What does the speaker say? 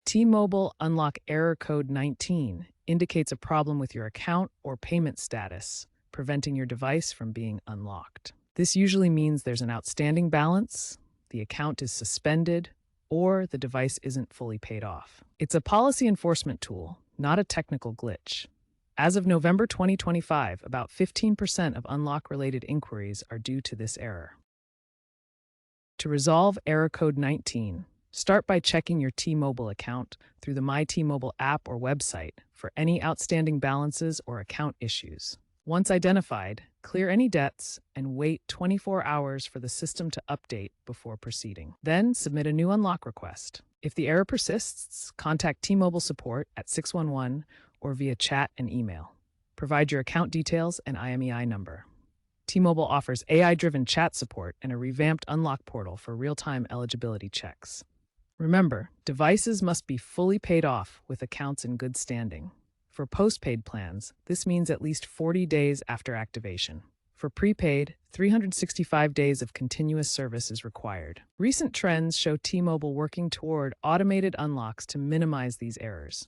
T-Mobile Unlock Error Code 19 indicates a problem with your account or payment status, preventing your device from being unlocked. This usually means there's an outstanding balance, the account is suspended, or the device isn't fully paid off. It's a policy enforcement tool, not a technical glitch. As of November 2025, about 15% of unlock-related inquiries are due to this error. To resolve Error Code 19, start by checking your T-Mobile account through the My T-Mobile app or website for any outstanding balances or account issues. Once identified, clear any debts and wait 24 hours for the system to update before proceeding. Then submit a new unlock request. If the error persists, contact T-Mobile support at 611 or via chat and email. Provide your account details and IMEI number. T-Mobile offers AI-driven chat support and a revamped unlock portal for real-time eligibility checks. Remember, devices must be fully paid off with accounts in good standing. For postpaid plans, this means at least 40 days after activation. For prepaid, 365 days of continuous service is required. Recent trends show T-Mobile working toward automated unlocks to minimize these errors.